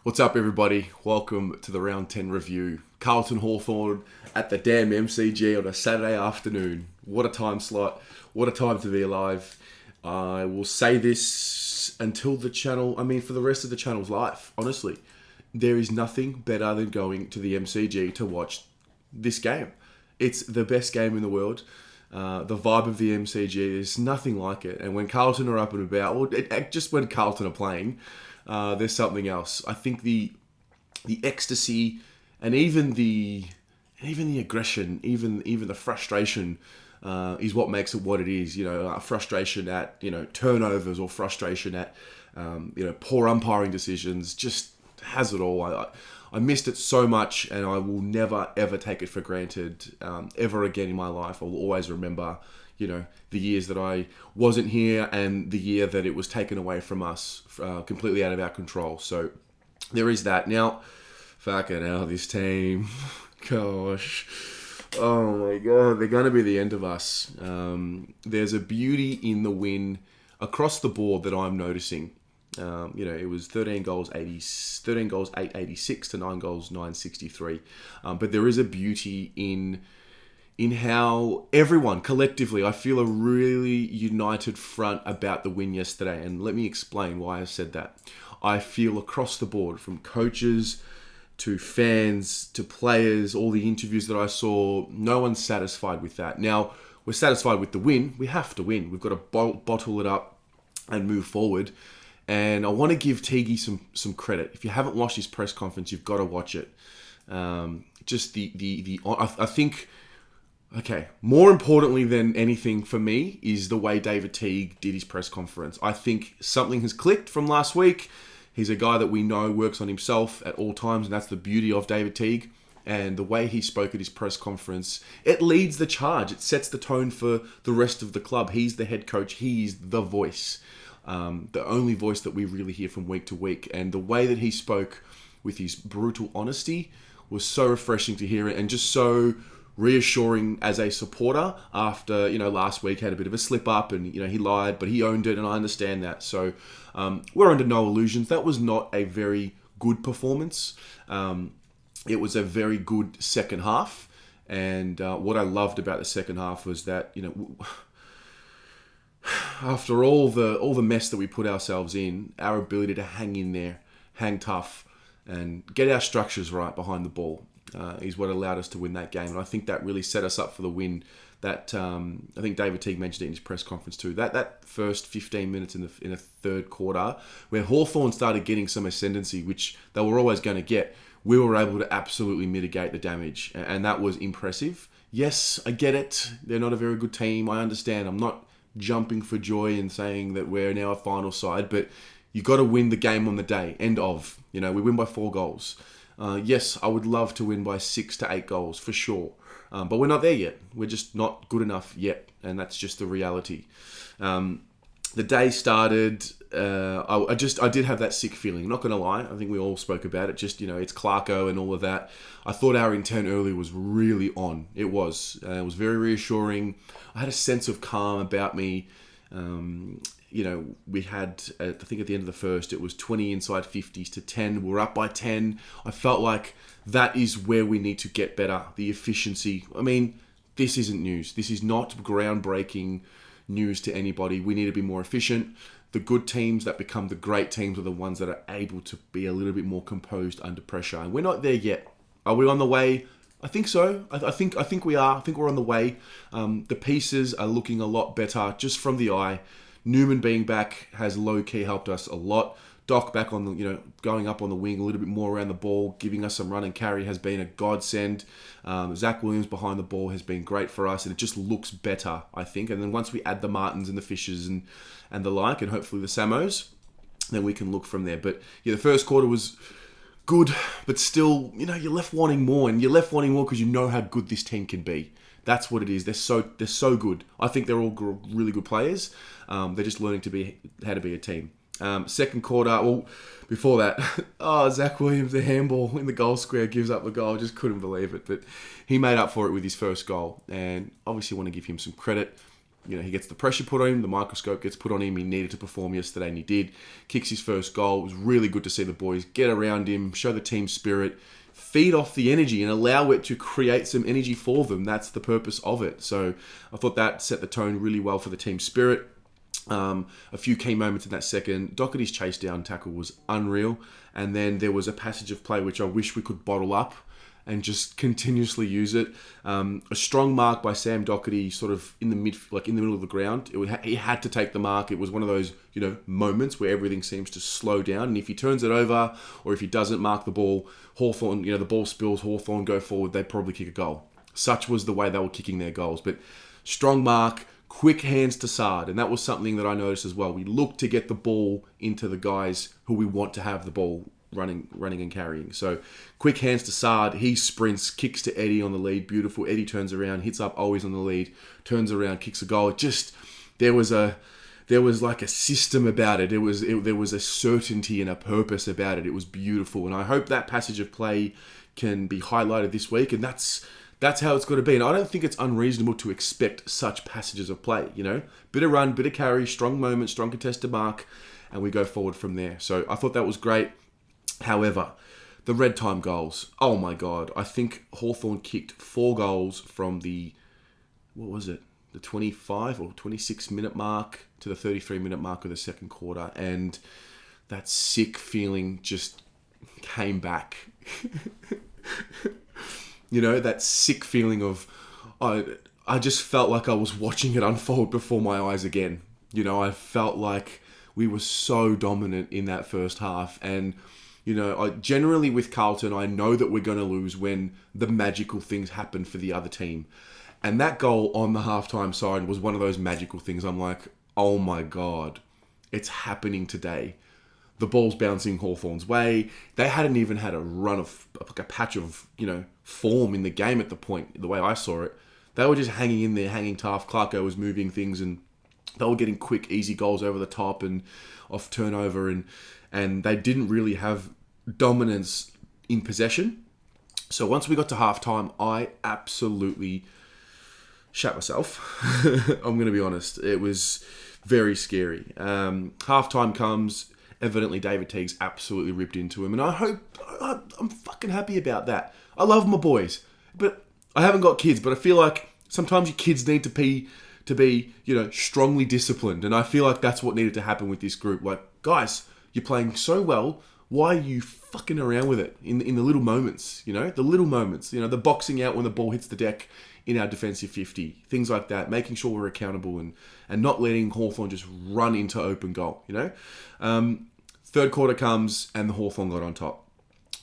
What's up, everybody? Welcome to the Round 10 review. Carlton Hawthorn at the damn MCG on a Saturday afternoon. What a time slot. What a time to be alive. I will say this until the channel, for the rest of the channel's life, honestly. There is nothing better than going to the MCG to watch this game. It's the best game in the world. The vibe of the MCG, there's nothing like it. And when Carlton are up and about, or just when Carlton are playing, there's something else. I think the ecstasy and even the aggression, even the frustration is what makes it what it is. Frustration at turnovers or frustration at poor umpiring decisions. Just has it all. I missed it so much, and I will never ever take it for granted ever again in my life. I will always remember, the years that I wasn't here and the year that it was taken away from us, completely out of our control. So there is that. Now, fucking hell, this team, gosh, oh my God, they're going to be the end of us. There's a beauty in the win across the board that I'm noticing. It was 13 goals, 886 to 9 goals, 963. But there is a beauty in how everyone collectively, I feel a really united front about the win yesterday. And let me explain why I said that. I feel across the board, from coaches to fans to players, all the interviews that I saw, no one's satisfied with that. Now, we're satisfied with the win. We have to win. We've got to bottle it up and move forward. And I want to give Teague some credit. If you haven't watched his press conference, you've got to watch it. I think, more importantly than anything for me is the way David Teague did his press conference. I think something has clicked from last week. He's a guy that we know works on himself at all times, and that's the beauty of David Teague. And the way he spoke at his press conference, it leads the charge. It sets the tone for the rest of the club. He's the head coach. He's the voice. The only voice that we really hear from week to week. And the way that he spoke with his brutal honesty was so refreshing to hear it, and just so reassuring as a supporter after, last week had a bit of a slip up and, he lied, but he owned it, and I understand that. So we're under no illusions. That was not a very good performance. It was a very good second half. And what I loved about the second half was that, after all the mess that we put ourselves in, our ability to hang in there, hang tough, and get our structures right behind the ball is what allowed us to win that game. And I think that really set us up for the win. That I think David Teague mentioned it in his press conference too. That first 15 minutes in the third quarter, where Hawthorn started getting some ascendancy, which they were always going to get, we were able to absolutely mitigate the damage, and that was impressive. Yes, I get it. They're not a very good team. I understand. I'm not jumping for joy and saying that we're now a final side, but you got to win the game on the day. End of. We win by 4 goals. Yes, I would love to win by 6 to 8 goals for sure, but we're not there yet. We're just not good enough yet, and that's just the reality. The day started. I did have that sick feeling. I'm not going to lie. I think we all spoke about it. Just it's Clarko and all of that. I thought our intent early was really on. It was. It was very reassuring. I had a sense of calm about me. We had, I think at the end of the first, it was 20 inside 50s to 10. We're up by 10. I felt like that is where we need to get better. The efficiency. This isn't news. This is not groundbreaking news to anybody. We need to be more efficient. The good teams that become the great teams are the ones that are able to be a little bit more composed under pressure. And we're not there yet. Are we on the way? I think so. I think we are. I think we're on the way. The pieces are looking a lot better just from the eye. Newman being back has low-key helped us a lot. Doc back on the, going up on the wing a little bit more around the ball, giving us some run and carry has been a godsend. Zach Williams behind the ball has been great for us, and it just looks better, I think. And then once we add the Martins and the Fishers and the like, and hopefully the Samos, then we can look from there. But the first quarter was good, but still, you're left wanting more, and you're left wanting more because you know how good this team can be. That's what it is. They're so good. I think they're all really good players. They're just learning how to be a team. Second quarter, before that, Zach Williams, the handball in the goal square, gives up the goal. I just couldn't believe it. But he made up for it with his first goal. And obviously want to give him some credit. he gets the pressure put on him, the microscope gets put on him. He needed to perform yesterday, and he did. Kicks his first goal. It was really good to see the boys get around him, show the team spirit, feed off the energy, and allow it to create some energy for them. That's the purpose of it. So I thought that set the tone really well for the team spirit. A few key moments in that second. Doherty's chase down tackle was unreal, and then there was a passage of play which I wish we could bottle up and just continuously use it. A strong mark by Sam Doherty, sort of in the middle of the ground. He had to take the mark. It was one of those moments where everything seems to slow down, and if he turns it over or if he doesn't mark the ball, Hawthorn, the ball spills, Hawthorn go forward, they probably kick a goal. Such was the way they were kicking their goals. But strong mark, quick hands to Sard, and that was something that I noticed as well. We look to get the ball into the guys who we want to have the ball running and carrying. So quick hands to Sard, he sprints, kicks to Eddie on the lead, beautiful. Eddie turns around, hits up always on the lead, turns around, kicks a goal. There was like a system about it. There was a certainty and a purpose about it. It was beautiful, and I hope that passage of play can be highlighted this week, and that's how it's got to be. And I don't think it's unreasonable to expect such passages of play, Bit of run, bit of carry, strong moment, strong contested mark, and we go forward from there. So I thought that was great. However, the red time goals, oh my God. I think Hawthorn kicked 4 goals from the 25 or 26 minute mark to the 33 minute mark of the second quarter, and that sick feeling just came back. That sick feeling of, I just felt like I was watching it unfold before my eyes again. I felt like we were so dominant in that first half, and I generally with Carlton, I know that we're going to lose when the magical things happen for the other team. And that goal on the halftime side was one of those magical things. I'm like, oh my God, it's happening today. The ball's bouncing Hawthorn's way. They hadn't even had a run of, like a patch of, form in the game at the point, the way I saw it. They were just hanging in there, hanging tough. Clarko was moving things, and they were getting quick, easy goals over the top and off turnover, and they didn't really have dominance in possession. So once we got to halftime, I absolutely shat myself. I'm going to be honest. It was very scary. Halftime comes. Evidently, David Teague's absolutely ripped into him, and I'm fucking happy about that. I love my boys, but I haven't got kids. But I feel like sometimes your kids need to be strongly disciplined, and I feel like that's what needed to happen with this group. Like, guys, you're playing so well. Why are you fucking around with it in the little moments? The little moments. The boxing out when the ball hits the deck in our defensive 50, things like that. Making sure we're accountable and not letting Hawthorn just run into open goal. Third quarter comes and the Hawthorn got on top.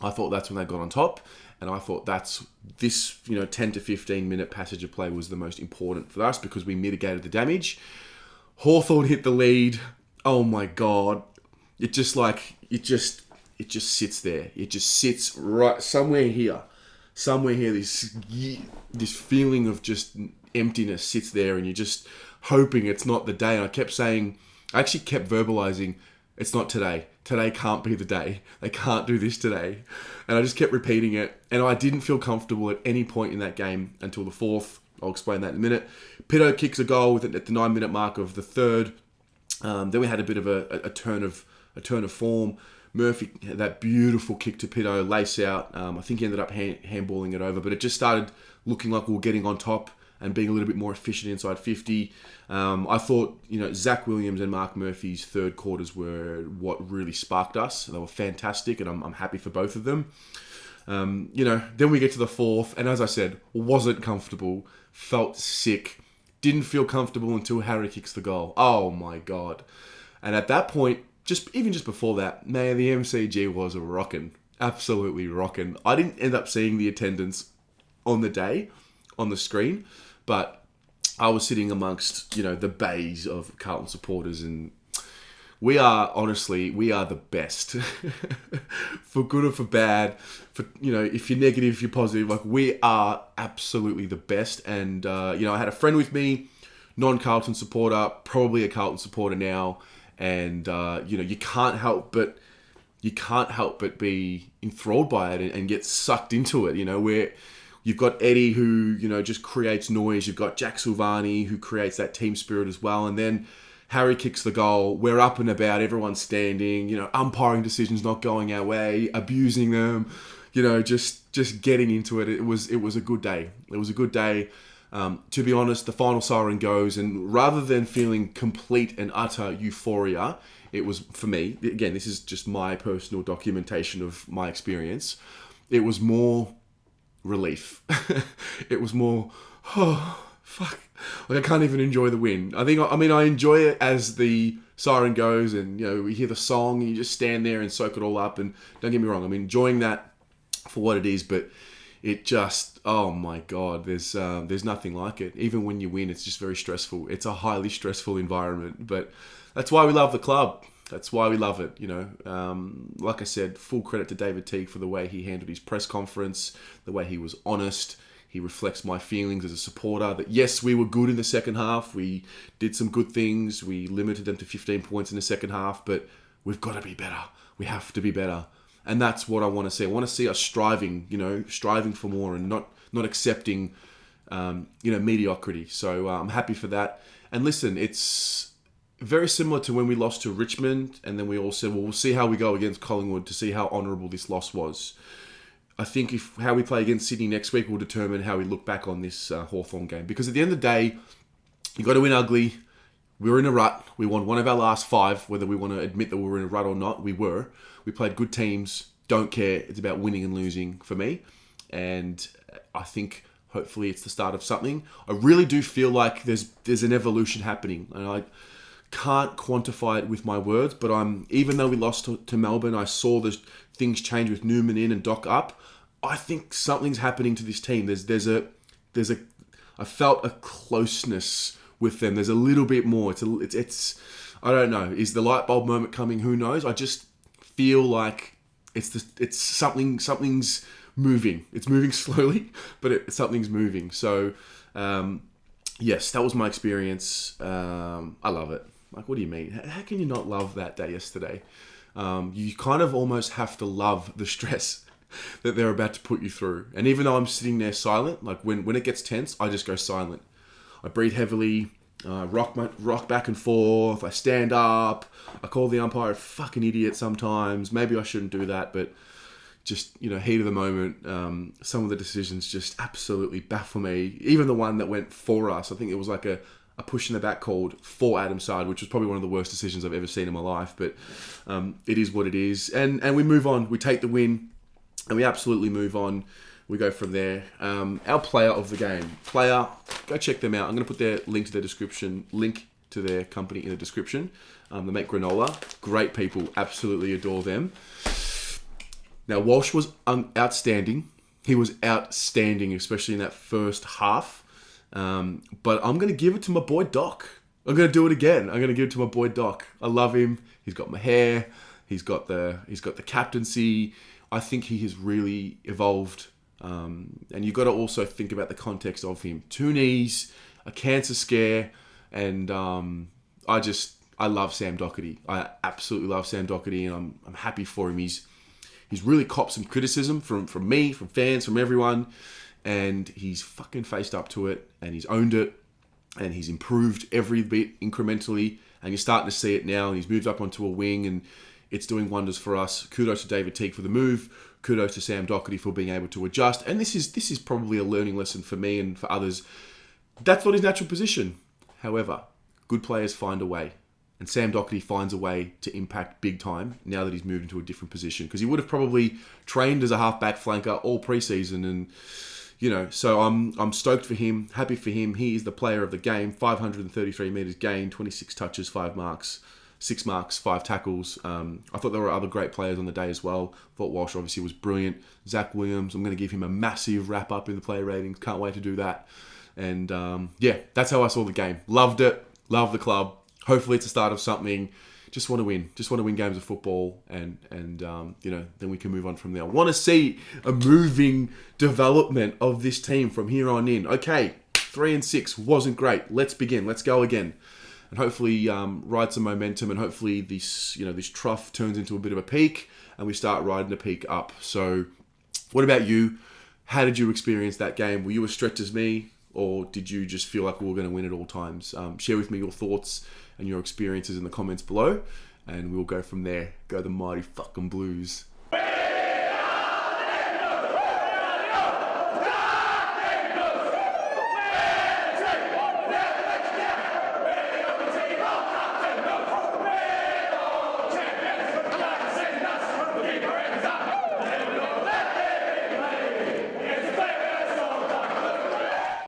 I thought that's when they got on top, and I thought that's this 10 to 15 minute passage of play was the most important for us because we mitigated the damage. Hawthorn hit the lead. Oh my God. It just sits there. It just sits right somewhere here. This feeling of just emptiness sits there, and you're just hoping it's not the day. And I actually kept verbalizing, it's not today. Today can't be the day. They can't do this today. And I just kept repeating it. And I didn't feel comfortable at any point in that game until the fourth. I'll explain that in a minute. Pitto kicks a goal at the 9-minute mark of the third. Then we had a bit of a turn of form. Murphy had that beautiful kick to Pitto, lace out. I think he ended up handballing it over, but it just started looking like we were getting on top and being a little bit more efficient inside 50. I thought, Zach Williams and Mark Murphy's third quarters were what really sparked us. They were fantastic, and I'm happy for both of them. Then we get to the fourth, and as I said, wasn't comfortable, felt sick, didn't feel comfortable until Harry kicks the goal. Oh my God. And at that point, just before that, man, the MCG was rocking. Absolutely rocking. I didn't end up seeing the attendance on the day on the screen, but I was sitting amongst, the bays of Carlton supporters, and we are the best. For good or for bad, if you're negative, if you're positive, like, we are absolutely the best. And, I had a friend with me, non-Carlton supporter, probably a Carlton supporter now. And, you can't help but be enthralled by it and get sucked into it. You've got Eddie who, just creates noise. You've got Jack Silvani who creates that team spirit as well. And then Harry kicks the goal. We're up and about. Everyone's standing. Umpiring decisions not going our way, abusing them. Just getting into it. It was a good day. It was a good day. To be honest, the final siren goes, and rather than feeling complete and utter euphoria, it was, for me, again, this is just my personal documentation of my experience, it was more relief. It was more, oh, fuck. I can't even enjoy the win. I enjoy it as the siren goes and, we hear the song and you just stand there and soak it all up. And don't get me wrong, I'm enjoying that for what it is, but it just, oh my God, there's nothing like it. Even when you win, it's just very stressful. It's a highly stressful environment, but that's why we love the club. That's why we love it, Like I said, full credit to David Teague for the way he handled his press conference, the way he was honest. He reflects my feelings as a supporter that, yes, we were good in the second half. We did some good things. We limited them to 15 points in the second half, but we've got to be better. We have to be better. And that's what I want to see. I want to see us striving for more and not accepting, mediocrity. So I'm happy for that. And listen, it's very similar to when we lost to Richmond, and then we all said, well, we'll see how we go against Collingwood to see how honourable this loss was. I think how we play against Sydney next week will determine how we look back on this Hawthorn game. Because at the end of the day, you got to win ugly. We were in a rut. We won one of our last 5, whether we want to admit that we were in a rut or not. We were. We played good teams. Don't care. It's about winning and losing for me. And I think hopefully it's the start of something. I really do feel like there's an evolution happening. And I can't quantify it with my words, but even though we lost to Melbourne, I saw the things change with Newman in and Doc up. I think something's happening to this team. I felt a closeness with them. There's a little bit more. It's I don't know. Is the light bulb moment coming? Who knows? I just feel like it's something's moving. It's moving slowly, but something's moving. So yes, that was my experience. I love it. Like, what do you mean? How can you not love that day yesterday? You kind of almost have to love the stress that they're about to put you through. And even though I'm sitting there silent, like when it gets tense, I just go silent. I breathe heavily, rock back and forth. I stand up. I call the umpire a fucking idiot sometimes. Maybe I shouldn't do that, but just, heat of the moment. Some of the decisions just absolutely baffle me. Even the one that went for us, I think it was like a push in the back called for Adam's side, which was probably one of the worst decisions I've ever seen in my life. But it is what it is. And we move on. We take the win and we absolutely move on. We go from there. Our player of the game. Go check them out. I'm going to put their link to their company in the description. They make granola. Great people. Absolutely adore them. Now, Walsh was outstanding. He was outstanding, especially in that first half. But I'm going to give it to my boy Doc. I'm going to do it again. I'm going to give it to my boy Doc. I love him. He's got my hair. He's got the captaincy. I think he has really evolved. And you've got to also think about the context of him. 2 knees, a cancer scare, and I love Sam Docherty. I absolutely love Sam Docherty, and I'm happy for him. He's really copped some criticism from me, from fans, from everyone, and he's fucking faced up to it, and he's owned it, and he's improved every bit incrementally, and you're starting to see it now, and he's moved up onto a wing, and it's doing wonders for us. Kudos to David Teague for the move. Kudos to Sam Docherty for being able to adjust. And this is probably a learning lesson for me and for others. That's not his natural position. However, good players find a way. And Sam Docherty finds a way to impact big time now that he's moved into a different position. Because he would have probably trained as a half-back flanker all pre-season. And, so I'm stoked for him, happy for him. He is the player of the game. 533 metres gained, 26 touches, 5 marks. 6 marks, 5 tackles. I thought there were other great players on the day as well. Thought Walsh obviously was brilliant. Zach Williams, I'm going to give him a massive wrap-up in the player ratings. Can't wait to do that. And that's how I saw the game. Loved it. Loved the club. Hopefully it's the start of something. Just want to win. Just want to win games of football. And then we can move on from there. I want to see a moving development of this team from here on in. Okay, 3-6 wasn't great. Let's begin. Let's go again. And hopefully ride some momentum, and hopefully this trough turns into a bit of a peak, and we start riding the peak up. So, what about you? How did you experience that game? Were you as stretched as me, or did you just feel like we were going to win at all times? Share with me your thoughts and your experiences in the comments below, and we'll go from there. Go the mighty fucking Blues.